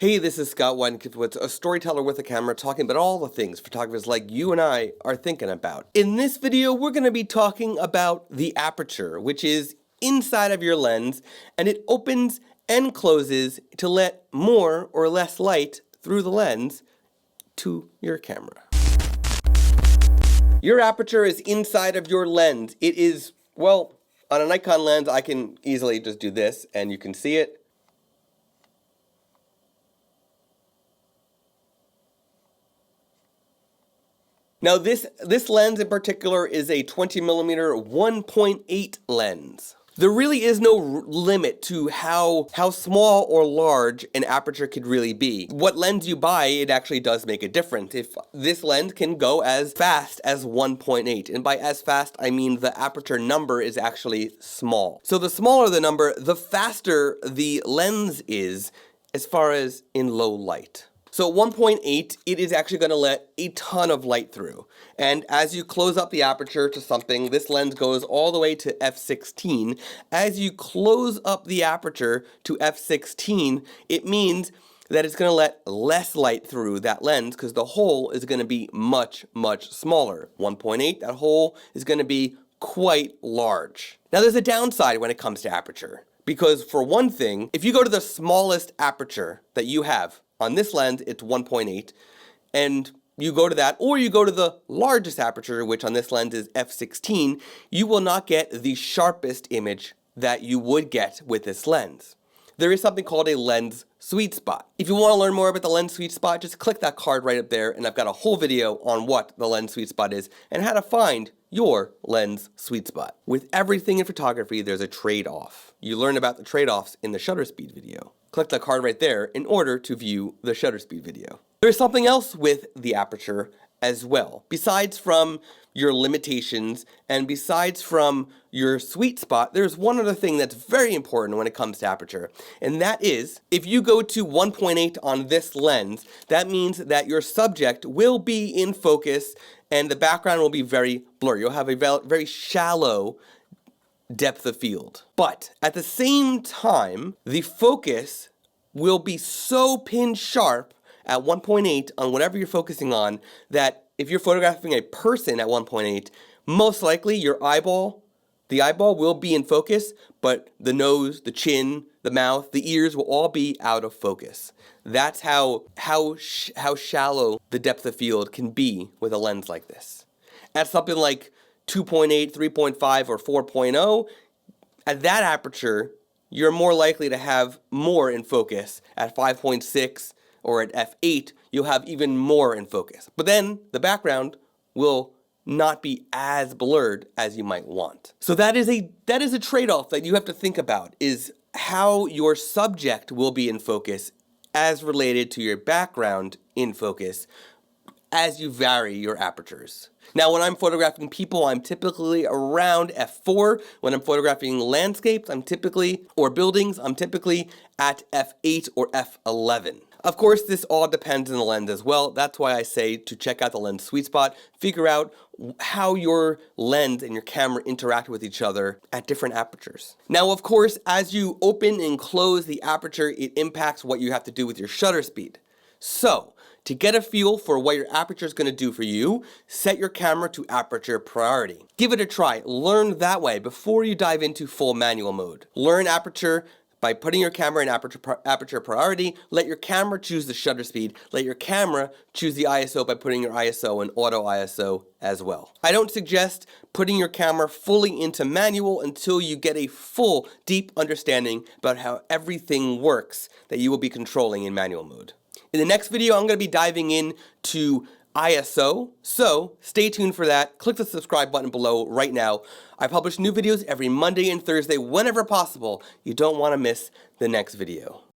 Hey, this is Scott Weidenkitz, a storyteller with a camera, talking about all the things photographers like you and I are thinking about. In this video, we're going to be talking about the aperture, which is inside of your lens, and it opens and closes to let more or less light through the lens to your camera. Your aperture is inside of your lens. It is, well, on a Nikon lens, I can easily just do this, and you can see it. Now this lens in particular is a 20mm 1.8 lens. There really is no limit to how small or large an aperture could really be. What lens you buy, it actually does make a difference. If this lens can go as fast as 1.8, and by as fast I mean the aperture number is actually small. So the smaller the number, the faster the lens is as far as in low light. So at 1.8, it is actually going to let a ton of light through. And as you close up the aperture to something, this lens goes all the way to f16. As you close up the aperture to f16, it means that it's going to let less light through that lens because the hole is going to be much, much smaller. 1.8, that hole is going to be quite large. Now there's a downside when it comes to aperture. Because for one thing, if you go to the smallest aperture that you have, on this lens, it's 1.8, and you go to that, or you go to the largest aperture, which on this lens is f16, you will not get the sharpest image that you would get with this lens. There is something called a lens sweet spot. If you want to learn more about the lens sweet spot, just click that card right up there, and I've got a whole video on what the lens sweet spot is and how to find your lens sweet spot. With everything in photography, there's a trade-off. You learn about the trade-offs in the shutter speed video. Click the card right there in order to view the shutter speed video. There's something else with the aperture as well. Besides from your limitations and besides from your sweet spot, there's one other thing that's very important when it comes to aperture. And that is, if you go to 1.8 on this lens, that means that your subject will be in focus and the background will be very blurry. You'll have a very shallow depth of field. But at the same time, the focus will be so pin sharp at 1.8 on whatever you're focusing on that if you're photographing a person at 1.8, most likely the eyeball will be in focus, but the nose, the chin, the mouth, the ears will all be out of focus. That's how shallow the depth of field can be with a lens like this. At something like 2.8, 3.5, or 4.0, at that aperture, you're more likely to have more in focus. At 5.6 or at f8, you'll have even more in focus. But then the background will not be as blurred as you might want. So that is a trade-off that you have to think about, is how your subject will be in focus as related to your background in focus as you vary your apertures. Now, when I'm photographing people, I'm typically around f4. When I'm photographing landscapes, or buildings, I'm typically at f8 or f11. Of course, this all depends on the lens as well. That's why I say to check out the lens sweet spot, figure out how your lens and your camera interact with each other at different apertures. Now, of course, as you open and close the aperture, it impacts what you have to do with your shutter speed. So, to get a feel for what your aperture is going to do for you, set your camera to aperture priority. Give it a try. Learn that way before you dive into full manual mode. Learn aperture by putting your camera in aperture priority. Let your camera choose the shutter speed. Let your camera choose the ISO by putting your ISO in auto ISO as well. I don't suggest putting your camera fully into manual until you get a full, deep understanding about how everything works that you will be controlling in manual mode. In the next video, I'm going to be diving into ISO, so stay tuned for that. Click the subscribe button below right now. I publish new videos every Monday and Thursday whenever possible. You don't want to miss the next video.